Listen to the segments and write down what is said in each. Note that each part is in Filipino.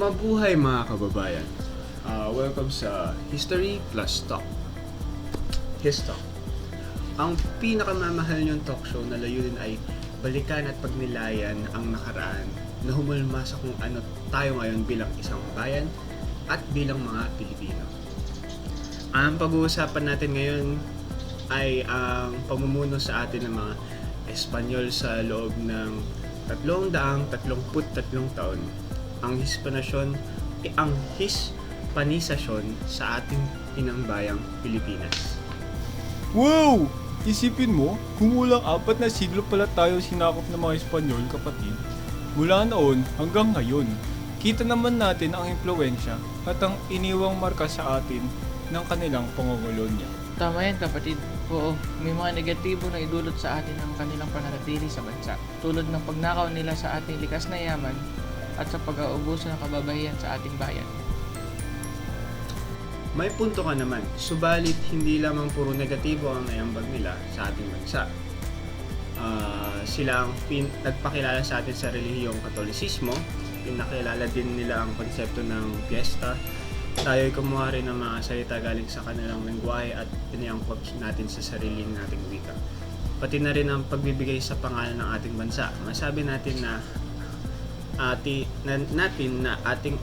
Mabuhay mga kababayan. Welcome sa History plus Talk. Histalk. Ang pinakamamahal niyong talk show na layunin ay balikan at pagnilayan ang nakaraan na humulma sa kung ano tayo ngayon bilang isang bayan at bilang mga Pilipino. Ang pag-uusapan natin ngayon ay ang pamumuno sa atin ng mga Espanyol sa loob ng 333 taon. Ang Hispanizasyon sa ating inang bayang Pilipinas. Wow! Isipin mo, kumulang 4 na siglo pala tayo sinakop ng mga Espanyol, kapatid. Mula noon hanggang ngayon, kita naman natin ang impluwensya at ang iniwang marka sa atin ng kanilang pangongolonya. Tama yan, kapatid. Oo, may mga negatibo na idulot sa atin ang kanilang pananatili sa bansa, tulad ng pagnakaw nila sa ating likas na yaman at sa pag-aubuso ng kababayan sa ating bayan. May punto ka naman, subalit hindi lamang puro negatibo ang naiambag nila sa ating bansa. Sila ang nagpakilala sa atin sa relihiyong Katolisismo, pinakilala din nila ang konsepto ng piyesta. Tayo ay kumuha rin ng mga salita galing sa kanilang lengguwahe at piniangkop natin sa sariling nating wika. Pati na rin ang pagbibigay sa pangalan ng ating bansa. Masabi natin na ating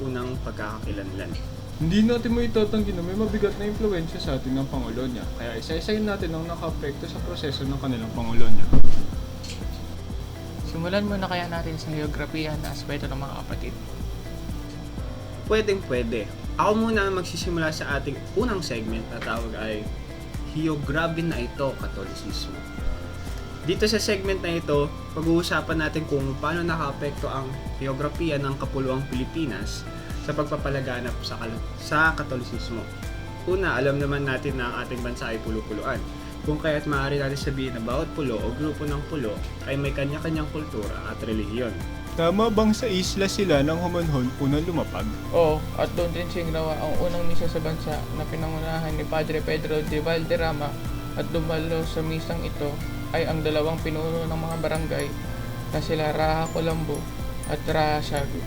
unang pagkakakilanlan. Hindi natin mo itatanggi na may mabigat na impluwensya sa atin ng Pangolonya, kaya isa-isayin natin ang naka-apekto sa proseso ng kanilang Pangolonya. Simulan muna kaya natin sa geografiya na aspeto ng mga kapatid. Pwede. Ako muna ang magsisimula sa ating unang segment na tawag ay Geography na ito, Katolisismo. Dito sa segment na ito, pag-uusapan natin kung paano nakaapekto ang geografiya ng kapuluang Pilipinas sa pagpapalaganap sa Katolisismo. Una, alam naman natin na ang ating bansa ay pulo-puluan. Kung kaya't maaari natin sabihin na bawat pulo o grupo ng pulo ay may kanya-kanyang kultura at relihiyon. Tama bang sa isla sila ng humanhon unang lumapag? Oo, at doon din ginawa ang unang misa sa bansa na pinangunahan ni Padre Pedro de Valderrama, at dumalo sa misang ito ay ang dalawang pinuno ng mga barangay na sila Raha Colombo at Raha Siago.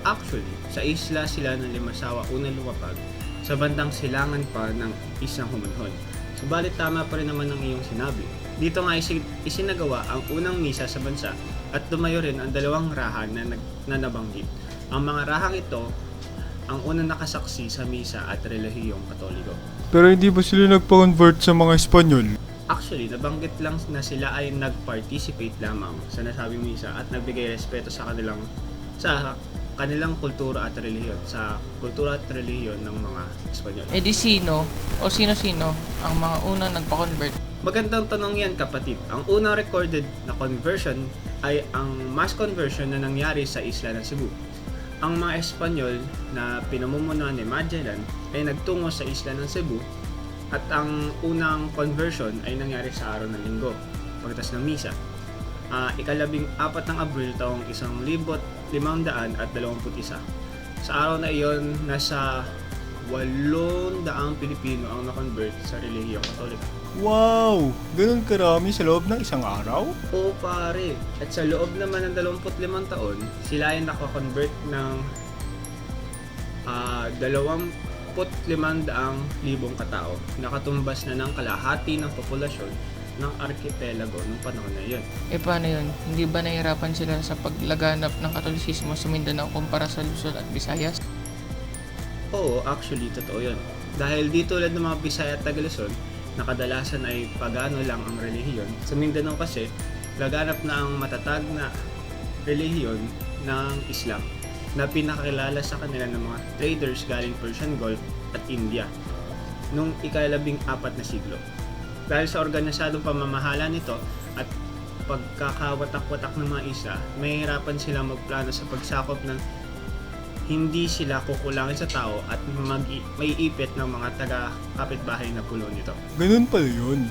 Actually, sa isla sila ng Limasawa unang lumapag, sa bandang silangan pa ng isang humanhon. Subalit tama pa rin naman ang iyong sinabi. Dito nga isinagawa ang unang misa sa bansa at dumayo rin ang dalawang raha na nabanggit. Ang mga rahang ito ang unang nakasaksi sa misa at relihiyong Katoliko. Pero hindi ba sila nagpa-convert sa mga Espanyol? Actually, nabanggit lang na sila ay nag-participate lamang sa nasabing misa at nagbigay respeto sa kanilang kultura at relihiyon, sa kultura at relihiyon ng mga Espanyol. E di sino ang mga unang nagpa-convert? Magandang tanong yan, kapatid. Ang unang recorded na conversion ay ang mass conversion na nangyari sa isla ng Cebu. Ang mga Espanyol na pinamumunuan ni Mylyn ay nagtungo sa isla ng Cebu at ang unang conversion ay nangyari sa araw ng Linggo, pagkatapos ng misa. 14 ng Abril taong 1521. Sa araw na iyon, nasa 800 Pilipino ang na-convert sa relihiyong Katolika. Wow! Ganun karami sa loob ng isang araw? Oo pare, at sa loob naman ng 25 taon, sila ay nakakonvert ng 25,000 katao. Nakatumbas na ng kalahati ng populasyon ng arkipelago nung panahon na iyon. E paano yun? Hindi ba nahihirapan sila sa paglaganap ng Katolisismo sa Mindanao kumpara sa Luzon at Visayas? Oo, actually, totoo yun. Dahil di tulad ng mga Bisaya at Taga-Luzon, na kadalasan ay pagano lang ang relihiyon, sa Mindanao kasi, laganap na ang matatag na relihiyon ng Islam na pinakilala sa kanila ng mga traders galing Persian Gulf at India noong ika-14 na siglo. Dahil sa organisadong pamamahala nito at pagkakawatak-watak ng mga isla, mahihirapan sila magplano sa pagsakop ng hindi sila kukulangin sa tao at may ipit ng mga taga-kapitbahay na pulo nito. Ganun pala yun.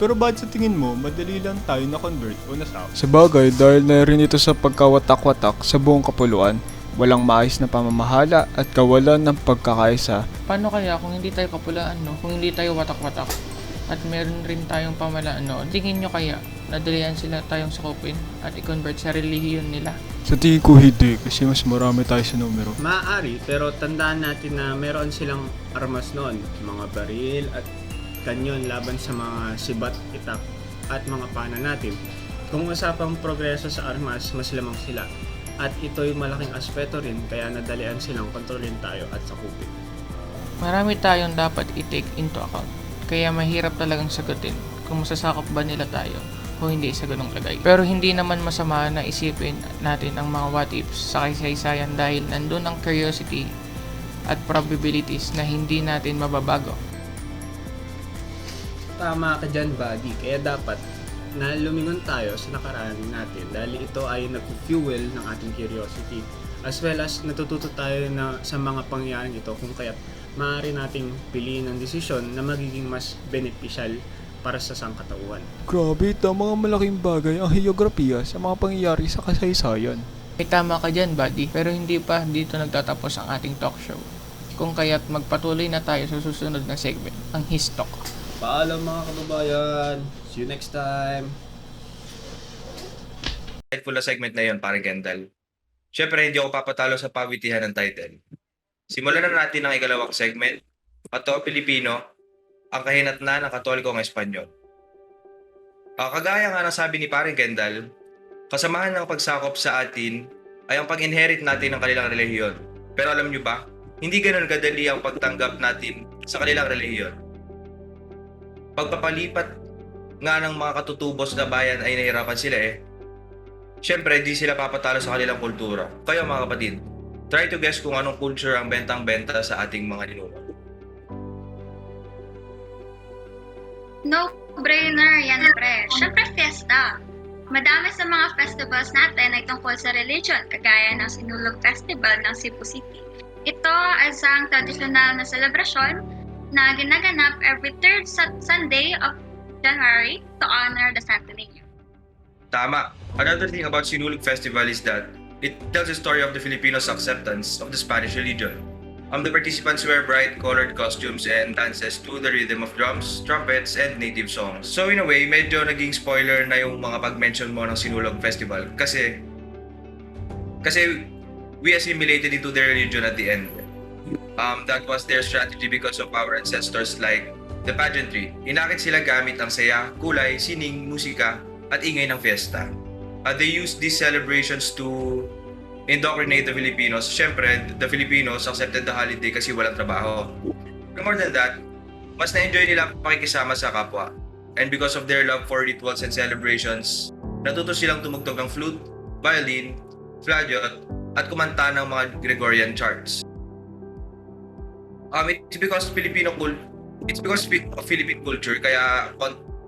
Pero bakit sa tingin mo, madali lang tayo na-convert o nasaw? Sabagay, dahil na rin ito sa pagkawatak-watak sa buong kapuluan, walang maayos na pamamahala at kawalan ng pagkakaisa. Paano kaya kung hindi tayo kapulaan, no? Kung hindi tayo watak-watak at meron rin tayong pamalaan, no? Tingin nyo kaya nadalian sila tayong sakupin at i-convert sa relihiyon nila? Sa tingin ko hindi, kasi mas marami tayo sa numero. Maaari, pero tandaan natin na meron silang armas noon, mga baril at kanyon laban sa mga sibat, itak at mga pana natin. Kung usapang progreso sa armas, mas lamang sila. At ito'y malaking aspeto rin kaya nadalian silang kontrolin tayo at sakupin. Marami tayong dapat i-take into account. Kaya mahirap talagang sagutin kung masasakop ba nila tayo o hindi sa ganung lagay. Pero hindi naman masama na isipin natin ang mga what ifs sa kasaysayan dahil nandun ang curiosity at probabilities na hindi natin mababago. Tama ka dyan, buddy. Kaya dapat na lumingon tayo sa nakaraan natin dahil ito ay nag-fuel ng ating curiosity. As well as natututo tayo na sa mga pangyayaring ito kung kaya't maaari nating piliin ang desisyon na magiging mas beneficial para sa sangkatauhan. Grabe, ito mga malaking bagay ang heograpiya sa mga pangyayari sa kasaysayan. Ay tama ka dyan, buddy. Pero hindi pa dito nagtatapos ang ating talk show. Kung kaya't magpatuloy na tayo sa susunod na segment, ang Histok. Paalam mga kababayan! See you next time! Insightful na segment na yun, parang Kendall. Siyempre, hindi ako papatalo sa pawitihan ng title. Simulan na natin ang ikalawang segment. Pato Pilipino, ang kahinatnan ng Katolikong Espanyol. Kagaya nga ng sabi ni parang Kendall, kasamahan ng pagsakop sa atin ay ang pag-inherit natin ng kanilang relihiyon. Pero alam nyo ba, hindi ganun kadali ang pagtanggap natin sa kanilang relihiyon. Pagpapalipat nga ng mga katutubos na bayan ay nahirapan sila Siyempre, di sila papatalo sa kanilang kultura. Kaya mga kapatid, try to guess kung anong culture ang bentang-benta sa ating mga ninuno. No-brainer yan, pre. Siyempre, fiesta. Madami sa mga festivals natin ay tungkol sa religion, kagaya ng Sinulog Festival ng Cebu City. Ito ay isang tradisyonal na selebrasyon na ginaganap every third Sunday of Janrei to honor the Santo Niño. Tama. Another thing about Sinulog Festival is that it tells the story of the Filipinos' acceptance of the Spanish religion. The participants wear bright colored costumes and dances to the rhythm of drums, trumpets, and native songs. So in a way, medyo naging spoiler na yung mga pag-mention mo ng Sinulog Festival kasi we assimilated into their religion at the end. That was their strategy because of our ancestors like the pageantry. Inakit sila gamit ang saya, kulay, sining, musika, at ingay ng fiesta. They used these celebrations to indoctrinate the Filipinos. Siyempre, the Filipinos accepted the holiday kasi walang trabaho. But more than that, mas na-enjoy nila ang pakikisama sa kapwa. And because of their love for rituals and celebrations, natuto silang tumugtog ng flute, violin, flageolet, at kumanta ng mga Gregorian charts. It's because of Philippine culture, kaya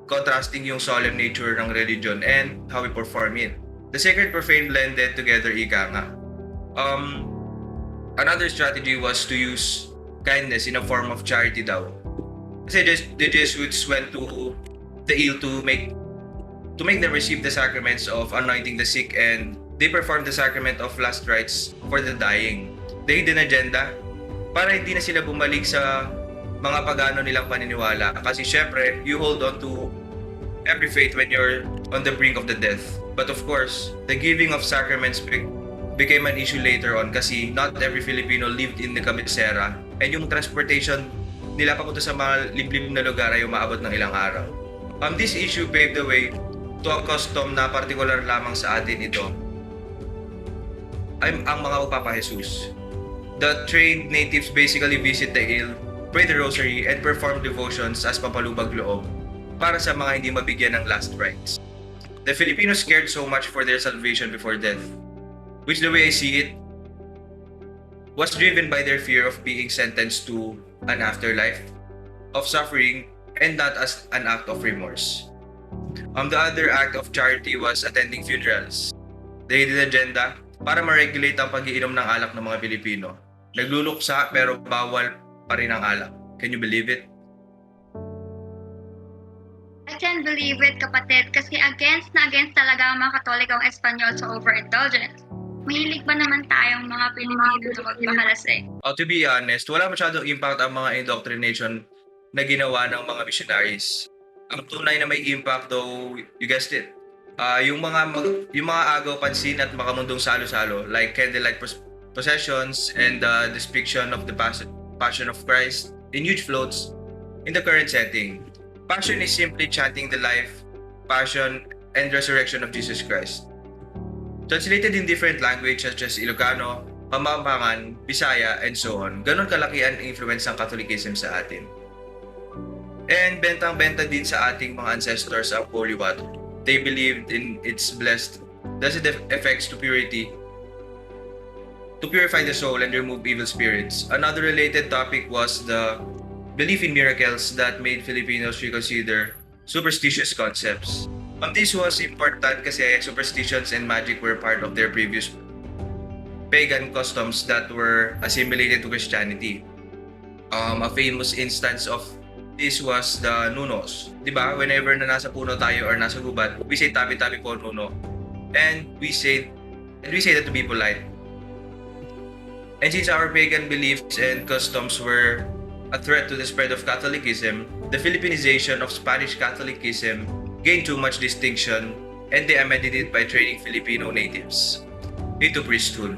contrasting yung solemn nature ng religion and how we perform it. The sacred profane blended together, ika nga. Another strategy was to use kindness in a form of charity daw. Kasi the Jesuits went to the ill to make them receive the sacraments of anointing the sick, and they performed the sacrament of last rites for the dying. The hidden agenda, para hindi na sila bumalik sa mga pagano nilang paniniwala. Kasi syempre, you hold on to every faith when you're on the brink of the death. But of course, the giving of sacraments became an issue later on kasi not every Filipino lived in the kabisera, and yung transportation nila papunta sa mga liblib na lugar ay umaabot ng ilang araw. This issue paved the way to a custom na partikular lamang sa atin ito ay ang mga magpapajesus. The trained natives basically visit the ill, pray the rosary, and perform devotions as papalubag loob para sa mga hindi mabigyan ng last rites. The Filipinos cared so much for their salvation before death, which the way I see it, was driven by their fear of being sentenced to an afterlife of suffering and not as an act of remorse. The other act of charity was attending funerals. The hidden agenda, para ma-regulate ang pag-iinom ng alak ng mga Pilipino. Nagluluksa pero bawal pa rin ang alak. Can you believe it? I can't believe it, kapatid, kasi against talaga ang mga Katolikong Espanyol sa overindulgence. Mahilig ba naman tayong mga Pilipino na magpakalasing? To be honest, wala masyadong impact ang mga indoctrination na ginawa ng mga missionaries. Ang tunay na may impact, though, you guessed it, Yung mga agaw pansin at makamundong salo-salo like candlelight processions and the depiction of the Passion of Christ in huge floats in the current setting. Passion is simply chanting the life, passion, and resurrection of Jesus Christ. Translated in different languages such as Ilocano, Pamampangan, Bisaya, and so on, ganon kalaki ang influence ng Catholicism sa atin. And bentang-benta din sa ating mga ancestors ang holy water. They believed in its blessed effects to purify the soul and remove evil spirits. Another related topic was the belief in miracles that made Filipinos reconsider superstitious concepts. This was important kasi superstitions and magic were part of their previous pagan customs that were assimilated to Christianity. A famous instance of this was the nunos. Diba? Whenever na nasa puno tayo or nasa gubat, we say tabi-tabi po nuno. And we say that to be polite. And since our pagan beliefs and customs were a threat to the spread of Catholicism, the Philippinization of Spanish Catholicism gained too much distinction, and they amended it by training Filipino natives into priesthood.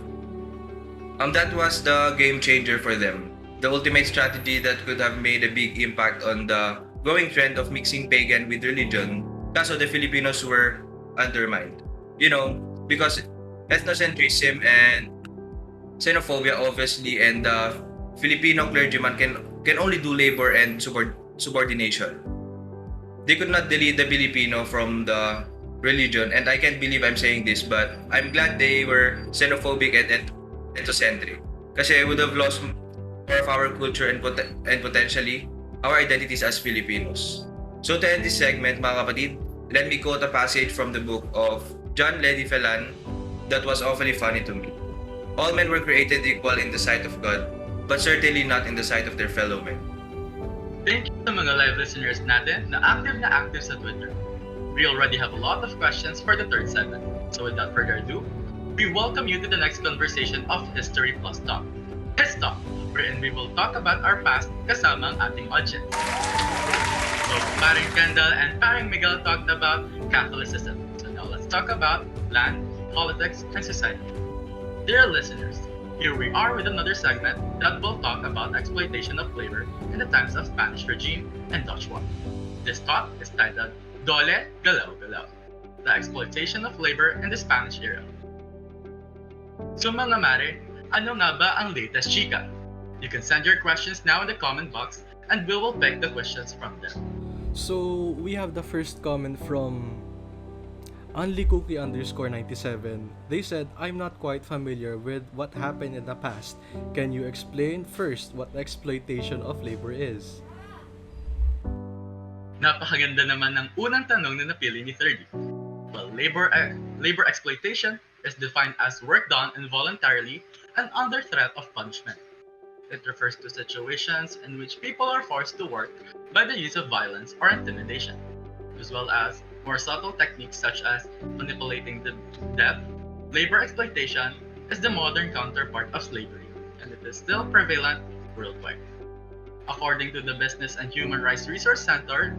That was the game changer for them. The ultimate strategy that could have made a big impact on the growing trend of mixing pagan with religion, kaso the Filipinos were undermined. Because ethnocentrism and xenophobia obviously, and the Filipino clergyman can only do labor and subordination. They could not delete the Filipino from the religion, and I can't believe I'm saying this, but I'm glad they were xenophobic and ethnocentric. Kasi would have lost more of our culture and potentially our identities as Filipinos. So to end this segment, mga kapatid, let me quote a passage from the book of John Lady Fellan that was awfully funny to me. All men were created equal in the sight of God, but certainly not in the sight of their fellow men. Thank you sa mga live listeners natin na active sa Twitter. We already have a lot of questions for the third segment. So without further ado, we welcome you to the next conversation of History Plus Talk. His Talk, wherein we will talk about our past kasama ang ating audience. So, paring Kendall and paring Miguel talked about Catholicism. So now let's talk about land, politics, and society. Dear listeners, here we are with another segment that will talk about exploitation of labor in the times of Spanish regime and Dutch war. This talk is titled Dole Galaw Galaw, the exploitation of labor in the Spanish era. So mga mare, ano nga ba ang latest chika? You can send your questions now in the comment box and we will pick the questions from them. So we have the first comment from onlycookie_97. They said, I'm not quite familiar with what happened in the past. Can you explain first what exploitation of labor is? Napakaganda naman ng unang tanong na napili ni 30. Well, labor exploitation is defined as work done involuntarily and under threat of punishment. It refers to situations in which people are forced to work by the use of violence or intimidation, as well as more subtle techniques such as manipulating the debt. Labor exploitation is the modern counterpart of slavery, and it is still prevalent worldwide. According to the Business and Human Rights Resource Center,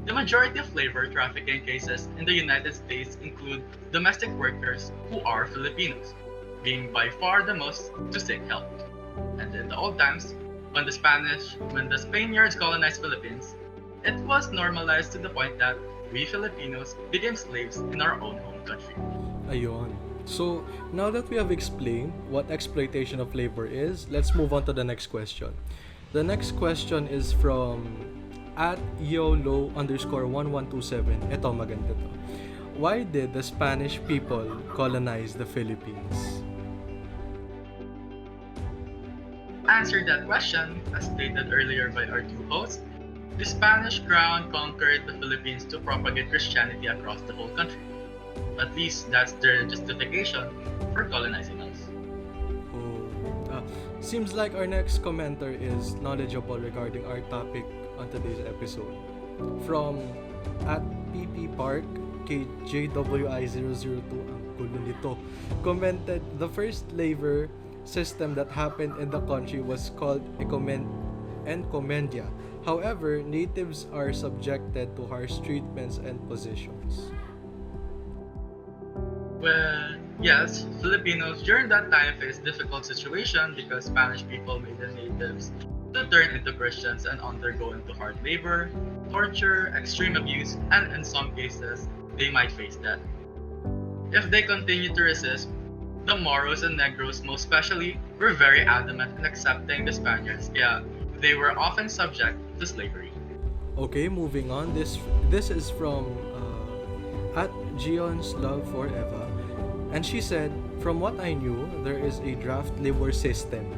the majority of labor trafficking cases in the United States include domestic workers who are Filipinos, being by far the most to seek help. And in the old times, when the Spaniards colonized Philippines, it was normalized to the point that we Filipinos became slaves in our own home country. Ayun. So, now that we have explained what exploitation of labor is, let's move on to the next question. The next question is from @YOLO_1127. Ito, maganda to. Why did the Spanish people colonize the Philippines? Answer that question, as stated earlier by our two hosts, the Spanish crown conquered the Philippines to propagate Christianity across the whole country. At least that's their justification for colonizing us. Seems like our next commenter is knowledgeable regarding our topic on today's episode. From @PPPark, KJWI002, ang gulo nito, commented, the first labor system that happened in the country was called encomendia. However, natives are subjected to harsh treatments and positions. Well, yes, Filipinos during that time faced difficult situation because Spanish people made the natives to turn into Christians and undergo into hard labor, torture, extreme abuse, and in some cases, they might face death. If they continue to resist, the Moros and Negros most especially were very adamant in accepting the Spaniards, yeah, they were often subject to slavery. Okay, moving on. This is from at Gion's Love for Eva, and she said, "From what I knew, there is a draft labor system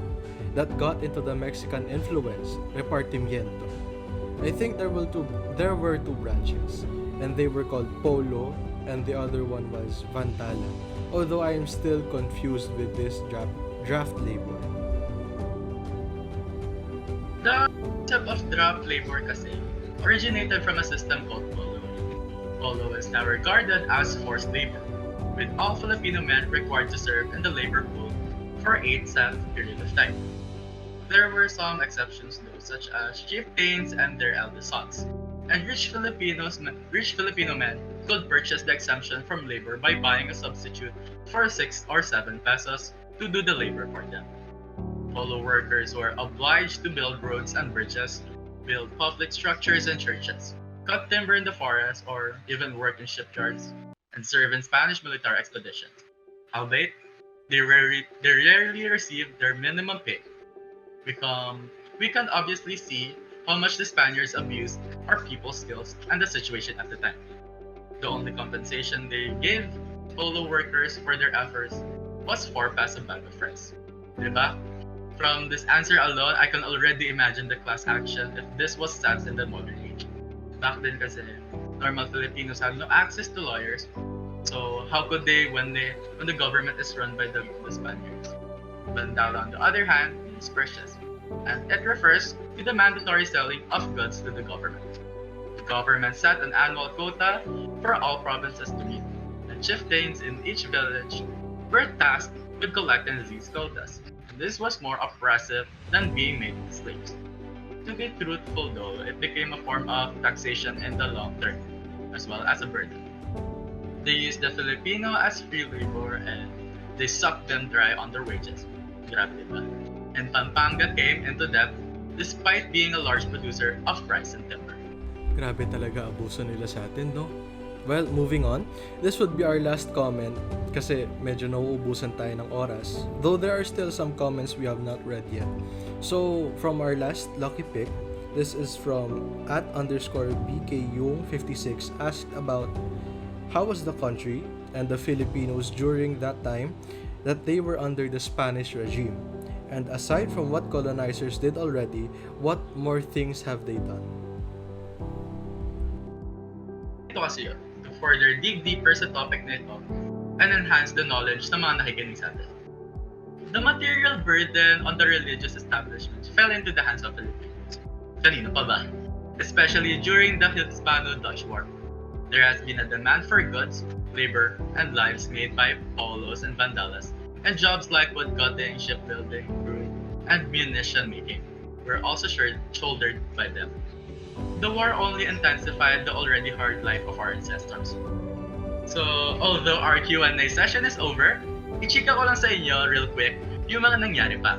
that got into the Mexican influence, repartimiento. I think there were two branches, and they were called Polo, and the other one was Vantala. Although I am still confused with this draft labor." The concept of draft labor kasi originated from a system called Polo. Polo is now regarded as forced labor, with all Filipino men required to serve in the labor pool for 8 set period of time. There were some exceptions though, such as chieftains and their eldest sons. And rich Filipino men could purchase the exemption from labor by buying a substitute for 6 or 7 pesos to do the labor for them. Polo workers were obliged to build roads and bridges, build public structures and churches, cut timber in the forest, or even work in shipyards, and serve in Spanish military expeditions. Albeit, they rarely received their minimum pay. We can obviously see how much the Spaniards abused our people's skills and the situation at the time. The only compensation they gave polo workers for their efforts was 4 peso bag of rice. Diba? From this answer alone, I can already imagine the class action if this was set in the modern age. Back then kasi, normal Filipinos had no access to lawyers. So how could they when the government is run by the Spaniards? Bandala, on the other hand, is precious, and it refers to the mandatory selling of goods to the government. The government set an annual quota for all provinces to meet, and chieftains in each village were tasked with collecting these quotas. And this was more oppressive than being made into slaves. To be truthful though, it became a form of taxation in the long term, as well as a burden. They used the Filipino as free labor and they sucked them dry on their wages. Grabe diba? And Pampanga came into debt despite being a large producer of rice and timber. Grabe talaga abuso nila sa atin, no? Well, moving on. This would be our last comment kasi medyo nauubusan tayo ng oras. Though there are still some comments we have not read yet. So, from our last lucky pick, this is from @_BKYung56 asked about how was the country and the Filipinos during that time that they were under the Spanish regime? And aside from what colonizers did already, what more things have they done? Ito kasi yun, to further dig deeper sa topic na ito and enhance the knowledge ng mga nakikinig sa atin. The material burden on the religious establishments fell into the hands of Filipinos. Kanino pa ba? Especially during the Hispano-Dutch War. There has been a demand for goods, labor, and lives made by Polos and Vandalas, and jobs like wood cutting, shipbuilding, brewing, and munition making were also shouldered by them. The war only intensified the already hard life of our ancestors. So, although our Q&A session is over, i-chika ko lang sa inyo real quick yung mga nangyari pa.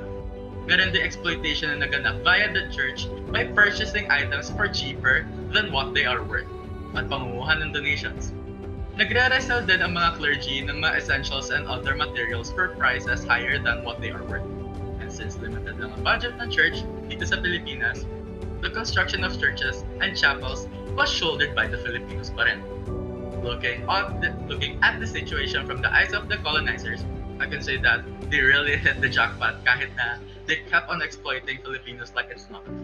Meron din exploitation na naganap via the church by purchasing items for cheaper than what they are worth at pangunguhan ng donations. Nagre-resell din ang mga clergy ng mga essentials and other materials for prices higher than what they are worth. And since limited lang ang budget ng church dito sa Pilipinas, the construction of churches and chapels was shouldered by the Filipinos pa rin. Looking at the situation from the eyes of the colonizers, I can say that they really hit the jackpot kahit na they kept on exploiting Filipinos like it's nothing.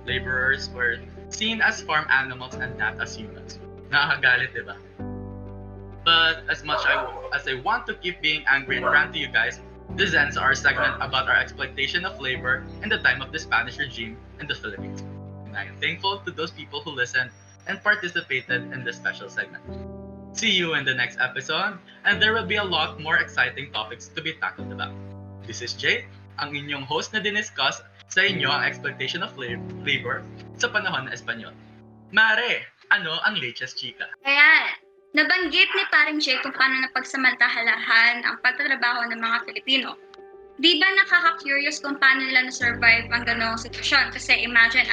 Laborers were seen as farm animals and not as humans. Nakakagalit, diba? But as much as I want to keep being angry and rant to you guys, this ends our segment about our exploitation of labor in the time of the Spanish regime in the Philippines. And I am thankful to those people who listened and participated in this special segment. See you in the next episode, and there will be a lot more exciting topics to be tackled about. This is Jay, ang inyong host na diniscuss sa inyo ang exploitation of labor sa panahon ng Espanyol. Mare, ano ang latest chika? Ayan. Nabanggit ni Paring Jay kung paano napagsamantahalahan ang pagtatrabaho ng mga Filipino. Di ba nakaka-curious kung paano nila na-survive ang ganong sitwasyon? Kasi imagine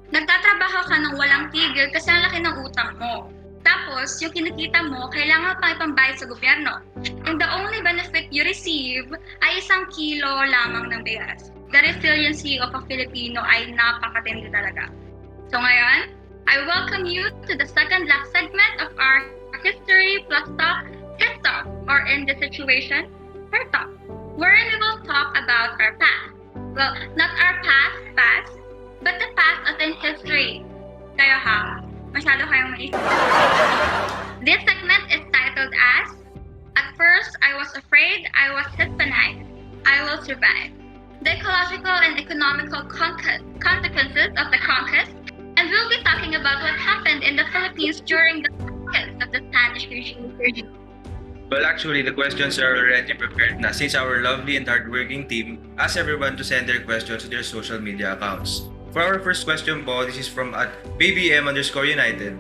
nagtatrabaho ka ng walang tigil kasi ang laki ng utang mo. Tapos, yung kinikita mo, kailangan pang ipambayad sa gobyerno. And the only benefit you receive ay 1 kilo lamang ng bigas. The resiliency of a Filipino ay napakatindi talaga. So ngayon, I welcome you to the second last segment of our History plus Talk, His Talk, or in this situation, Her Talk, wherein we will talk about our past. Well, not our past, but the past as in history. Kayo ha? Masyado kayong maisip. This segment is titled as, At First I Was Afraid I Was Hispanized, I Will Survive. The ecological and economical consequences of the conquest, and we'll be talking about what happened in the Philippines during the conquest of the Spanish regime. Well, actually, the questions are already prepared na since our lovely and hardworking team asked everyone to send their questions to their social media accounts. For our first question po, this is from @BBM_United.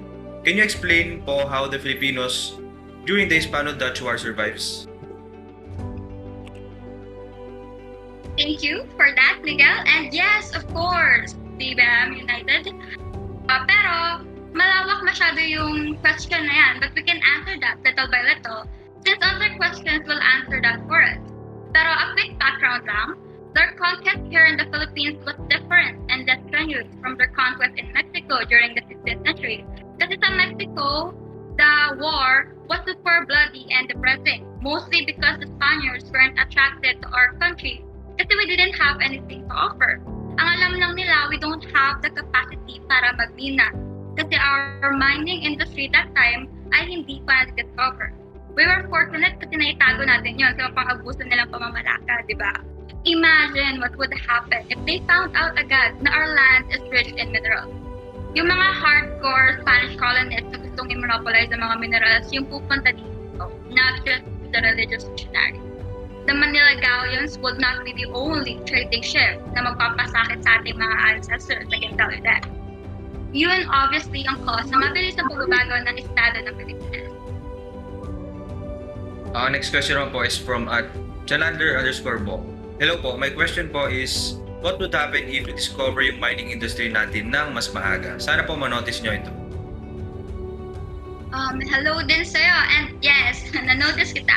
Can you explain po how the Filipinos during the Hispano-Dutch War survives? Thank you for that, Miguel. And yes, of course, BBM United. Pero malawak masyado yung question na yan, but we can answer that little by little since other questions will answer that for us. Pero a quick background lang, their conquest here in the Philippines was different and less strenuous from their conquest in Mexico during the 16th century. Kasi sa Mexico, the war was super bloody and depressing, mostly because the Spaniards weren't attracted to our country kasi we didn't have anything to offer. Ang alam lang nila, we don't have the capacity para magmina kasi our mining industry that time ay hindi pa na-discover. We were fortunate kasi naitago natin yun sa pang-abuso nilang pamamalaka, di ba? Imagine what would happen if they found out agad na our land is rich in minerals. Yung mga hardcore Spanish colonists na gustong i-monopolize ang mga minerals, yung pupunta dito, not just the religious missionaries. The Manila galleons would not be the only trading ship na magpapasakit sa ating mga ancestors, I can tell you that. Yun obviously ang cause na mabilis na pagbabago ng estado ng Pilipinas. Next question po is from @Janander_Bo. Hello po, my question po is, what would happen if we discover yung mining industry natin ng mas maaga? Sana po manotice nyo ito. Hello din sa'yo, and yes, na-notice kita.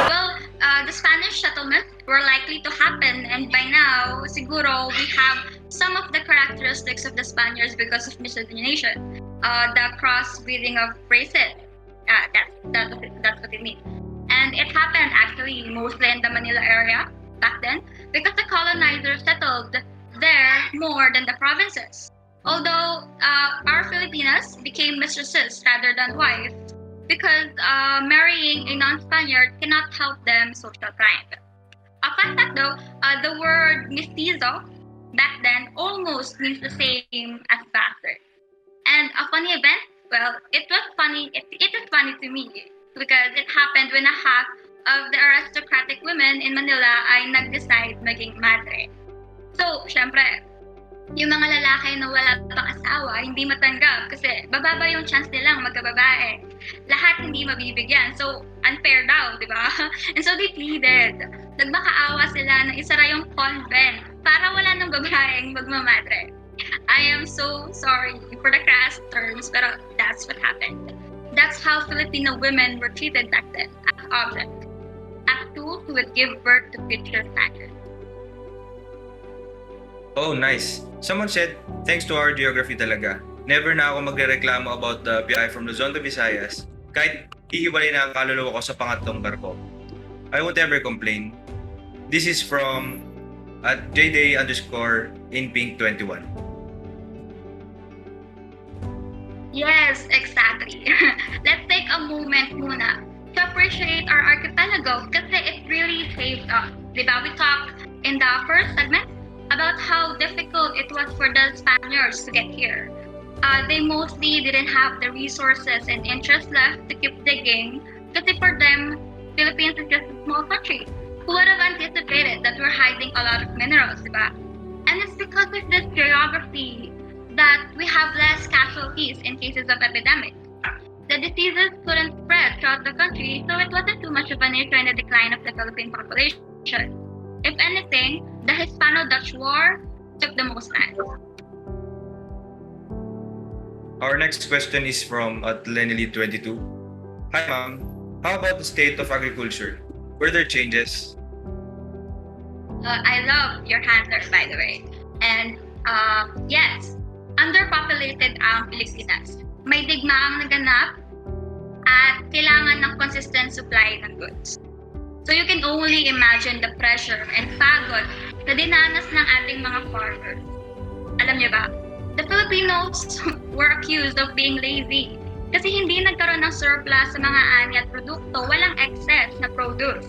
Well, the Spanish settlements were likely to happen, and by now, siguro, we have some of the characteristics of the Spaniards because of miscegenation. The cross-breeding of races. That's what it means. And it happened actually mostly in the Manila area back then because the colonizers settled there more than the provinces. Although our Filipinas became mistresses rather than wives because marrying a non-Spaniard cannot help them social crime. A fun fact though, the word mestizo back then almost means the same as bastard. And a funny event, well, it was funny, it is funny to me because it happened when a half of the aristocratic women in Manila ay nag-decide maging madre. So, syempre, yung mga lalaki na wala pang asawa, hindi matanggap kasi bababa yung chance nilang magkababae. Lahat hindi mabibigyan. So, unfair daw, di ba? And so they pleaded. Nagmakaawa sila na isara yung convent para wala ng babaeng magmamadre. I am so sorry for the crass terms, pero that's what happened. That's how Filipino women were treated back then, as objects, as tools who would give birth to future Spaniards. Oh, nice. Someone said, thanks to our geography talaga. Never na ako magrereklamo about the biyahe from Luzon to Visayas. Kahit ihiwalay na ang kaluluwa ko sa pangatlong barko. I won't ever complain. This is from @JDay_InPink21. Yes, exactly. Let's take a moment muna to appreciate our archipelago kasi it really saved us. Diba? We talked in the first segment about how difficult it was for the Spaniards to get here. They mostly didn't have the resources and interest left to keep digging kasi for them, Philippines is just a small country. Who would have anticipated that we're hiding a lot of minerals, diba? And it's because of this geography that we have less casualties in cases of epidemics. The diseases couldn't spread throughout the country, so it wasn't too much of an issue in the decline of the Philippine population. If anything, the Hispano-Dutch War took the most lives. Our next question is from Lenely22. Hi ma'am, how about the state of agriculture? Were there changes? I love your handler, by the way. And yes, underpopulated ang Pilipinas. May digmaang naganap at kailangan ng consistent supply ng goods. So you can only imagine the pressure and pagod na dinanas ng ating mga farmers. Alam niyo ba, the Filipinos were accused of being lazy kasi hindi nagkaroon ng surplus sa mga ani at produkto, walang excess na produce.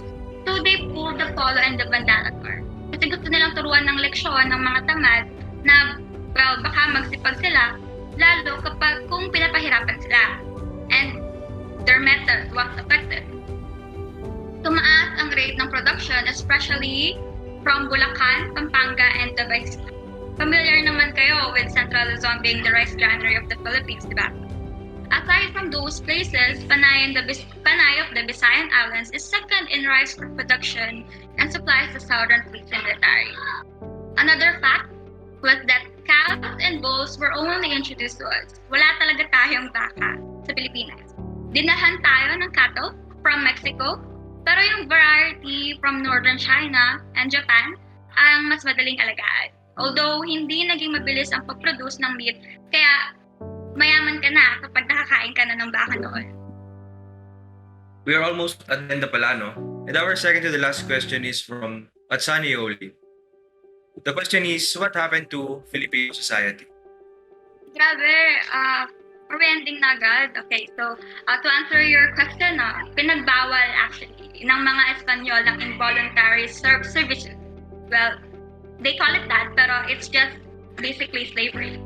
So they pulled the polo and the bandana car. Kasi gusto nilang turuan ng leksyon ng mga tamad na, well, baka magsipag sila, lalo kapag kung pinapahirapan sila. And their method was effective. Tumaas ang rate ng production, especially from Bulacan, Pampanga, and Davao. Familiar naman kayo with Central Luzon being the rice granary of the Philippines, di ba? Aside from those places, Panay of the Visayan Islands is second in rice production and supplies the southern fleet military. Another fact was that cows and bulls were only introduced to us. Wala talaga tayong baka sa Pilipinas. Dinahan tayo ng cattle from Mexico, pero yung variety from northern China and Japan ang mas madaling alagaan. Although hindi naging mabilis ang pag-produce ng meat, kaya mayaman ka na kapag nakakain ka na ng baka noon. We are almost at the end of pala, no? And our second to the last question is from Atsani Oli. The question is, what happened to Filipino society? Grabe, are we ending na agad? Okay, so to answer your question, pinagbawal actually ng mga Espanyol ang involuntary services. Well, they call it that, pero it's just basically slavery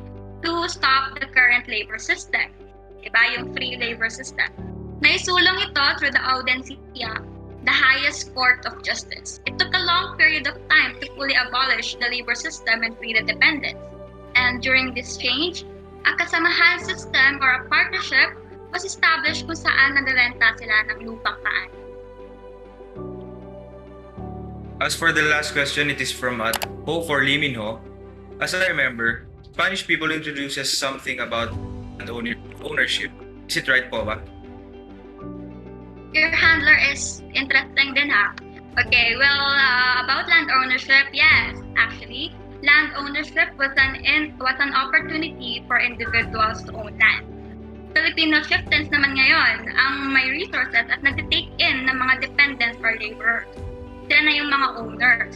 to stop the current labor system. Diba? Yung free labor system. Naisulong ito through the audiencia, the highest court of justice. It took a long period of time to fully abolish the labor system and free the dependents. And during this change, a kasamahan system or a partnership was established kung saan nagrenta sila ng lupang kaan. As for the last question, it is from Ho for Liminho. As I remember, Spanish people introduces something about ownership. Is it right po ba? Your handler is interesting din ha. Okay, well, about land ownership, yes, actually, land ownership was an opportunity for individuals to own land. Filipino chieftains naman ngayon ang may resources at nag-take in ng mga dependents for laborers. Sila na yung mga owners.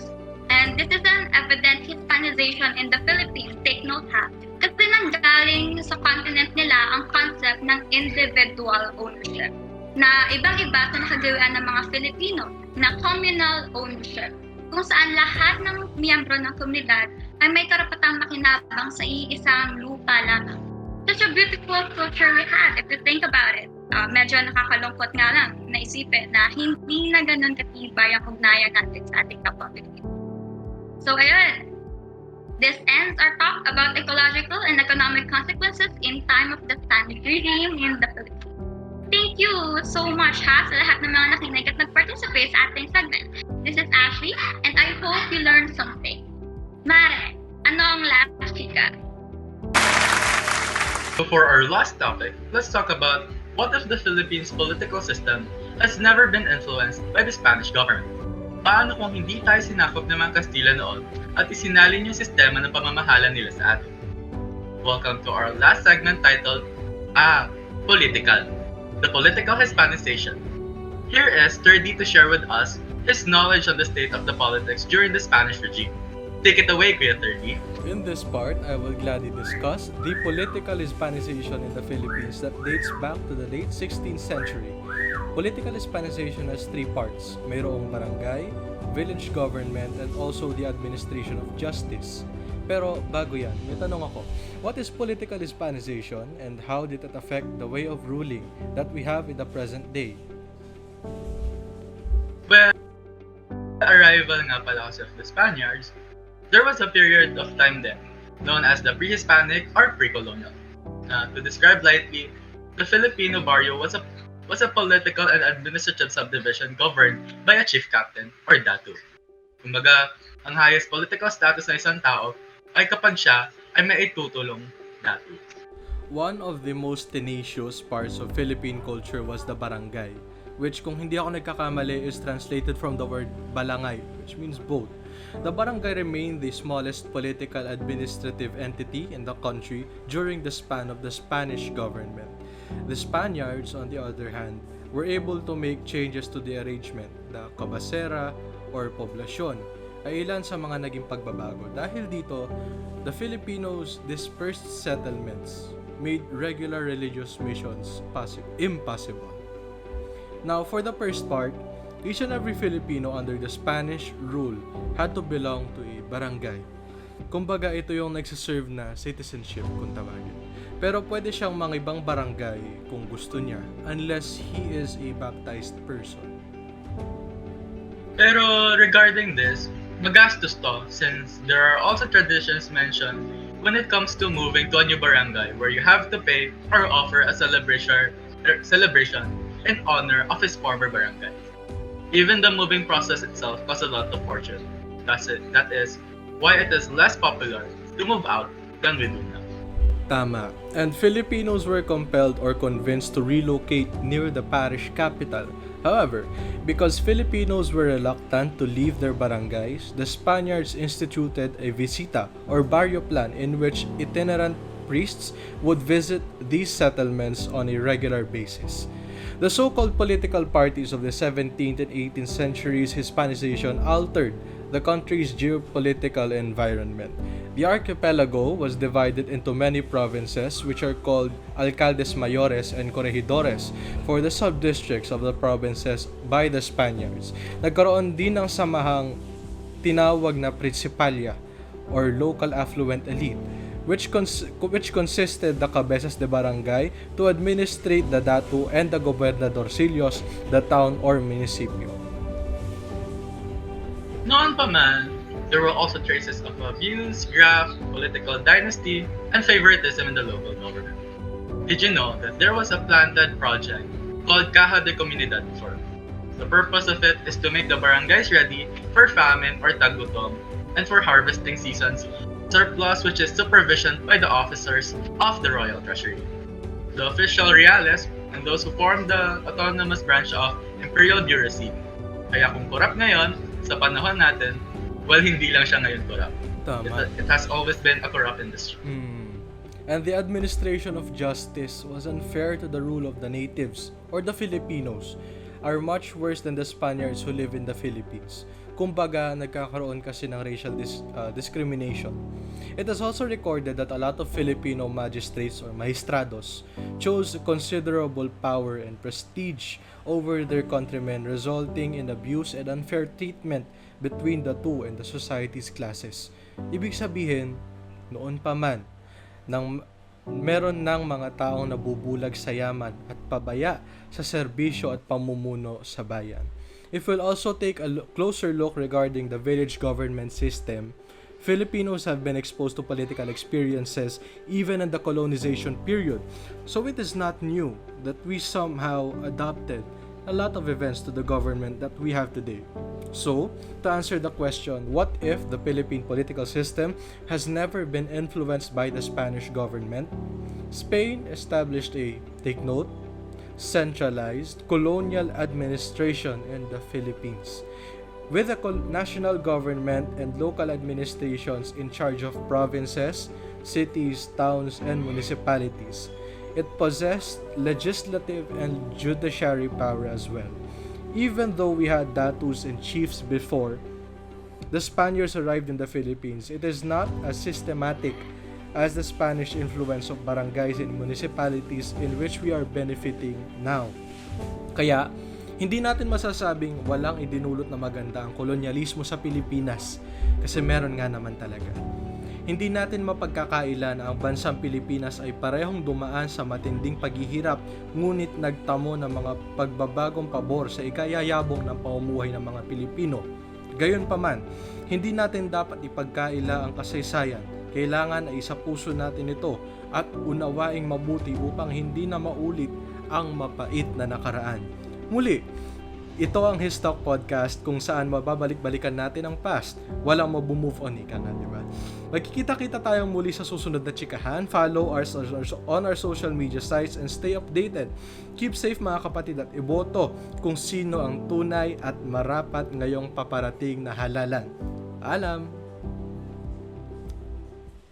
And this is an evident Hispanization in the Philippines. Take note ha. Kasi nanggaling sa continent nila ang concept ng individual ownership na ibang-iba sa nakagawian ng mga Filipino na communal ownership kung saan lahat ng miyembro ng komunidad ay may karapatang makinabang sa iisang lupa lamang. Such a beautiful culture we had if you think about it. Medyo nakakalungkot nga lang naisipin na hindi na ganun katibay ang ugnayan natin sa ating kapwa Pilipino. So ayun, this ends our talk about ecological and economic consequences in time of the Spanish regime in the Philippines. Thank you so much sa lahat ng mga nakinig at nag-participate sa ating segment. This is Ashley and I hope you learned something. Mare, ano ang last chika? So for our last topic, let's talk about what if the Philippines political system has never been influenced by the Spanish government. Paano kung hindi tayo sinakop ng mga Kastila noon at isinalin yung sistema ng pamamahala nila sa atin? Welcome to our last segment titled, Political. The Political Hispanization. Here is Sturdy to share with us his knowledge on the state of the politics during the Spanish regime. Take it away, Kuya Sturdy. In this part, I will gladly discuss the political Hispanization in the Philippines that dates back to the late 16th century. Political Hispanization has three parts. Mayroong barangay, village government, and also the administration of justice. Pero bago yan, may tanong ako. What is political Hispanization and how did it affect the way of ruling that we have in the present day? Well, the arrival nga pala of the Spaniards, there was a period of time then known as the pre-Hispanic or pre-colonial. To describe lightly, The Filipino barrio was a political and administrative subdivision governed by a chief captain or datu. Kumbaga, ang highest political status ng isang tao ay kapag siya ay may itutulong datu. One of the most tenacious parts of Philippine culture was the barangay, which kung hindi ako nagkakamali is translated from the word balangay, which means boat. The barangay remained the smallest political administrative entity in the country during the span of the Spanish government. The Spaniards, on the other hand, were able to make changes to the arrangement. The kabasera or poblasyon ay ilan sa mga naging pagbabago. Dahil dito, the Filipinos' dispersed settlements made regular religious missions impossible. Now, for the first part, each and every Filipino under the Spanish rule had to belong to a barangay. Kumbaga, ito yung nagsiserve na citizenship kung tawagin. Pero pwede siyang mangibang barangay kung gusto niya unless he is a baptized person. Pero regarding this, magastos to since there are also traditions mentioned when it comes to moving to a new barangay where you have to pay or offer a celebration in honor of his former barangay. Even the moving process itself costs a lot of fortune. That is why it is less popular to move out than we do now. Tama. And Filipinos were compelled or convinced to relocate near the parish capital. However, because Filipinos were reluctant to leave their barangays, the Spaniards instituted a visita or barrio plan in which itinerant priests would visit these settlements on a regular basis. The so-called political parties of the 17th and 18th centuries' Hispanization altered the country's geopolitical environment. The archipelago was divided into many provinces which are called alcaldes mayores and corregidores for the sub-districts of the provinces by the Spaniards. Nagkaroon din ng samahang tinawag na principalya or local affluent elite which consisted the cabezas de barangay to administrate the datu and the gobernadorcillos, the town or municipio. Noon pa man, there were also traces of abuse, graft, political dynasty, and favoritism in the local government. Did you know that there was a planted project called Caja de Comunidad before? The purpose of it is to make the barangays ready for famine or tagutom and for harvesting seasons surplus which is supervisioned by the officers of the Royal Treasury. The official reales and those who formed the autonomous branch of imperial bureaucracy. Kaya kung corrupt ngayon, sa panahon natin, well, hindi lang siya ngayon corrupt. Tama. It has always been a corrupt industry. And the administration of justice was unfair to the rule of the natives or the Filipinos are much worse than the Spaniards who live in the Philippines. Kumbaga, nagkakaroon kasi ng racial discrimination. It is also recorded that a lot of Filipino magistrates or magistrados chose considerable power and prestige over their countrymen, resulting in abuse and unfair treatment between the two and the society's classes. Ibig sabihin, noon pa man, meron ng mga taong nabubulag sa yaman at pabaya sa serbisyo at pamumuno sa bayan. If we'll also take a closer look regarding the village government system, Filipinos have been exposed to political experiences even in the colonization period. So it is not new that we somehow adopted a lot of events to the government that we have today. So, to answer the question, what if the Philippine political system has never been influenced by the Spanish government? Spain established a, take note, centralized colonial administration in the Philippines, with a national government and local administrations in charge of provinces, cities, towns, and municipalities. It possessed legislative and judiciary power as well. Even though we had datus and chiefs before the Spaniards arrived in the Philippines, it is not as systematic as the Spanish influence of barangays and municipalities in which we are benefiting now. Kaya, hindi natin masasabing walang idinulot na maganda ang kolonyalismo sa Pilipinas kasi meron nga naman talaga. Hindi natin mapagkakaila na ang bansang Pilipinas ay parehong dumaan sa matinding paghihirap ngunit nagtamo ng mga pagbabagong pabor sa ikayayabong ng pamumuhay ng mga Pilipino. Gayunpaman, hindi natin dapat ipagkaila ang kasaysayan Kailangan ay isa puso natin ito at unawaing mabuti upang hindi na maulit ang mapait na nakaraan. Muli, ito ang His Talk Podcast kung saan mababalik-balikan natin ang past. Walang move on, ika nga, diba? Magkikita-kita tayong muli sa susunod na chikahan. Follow us on our social media sites and stay updated. Keep safe mga kapatid at iboto kung sino ang tunay at marapat ngayong paparating na halalan. Paalam!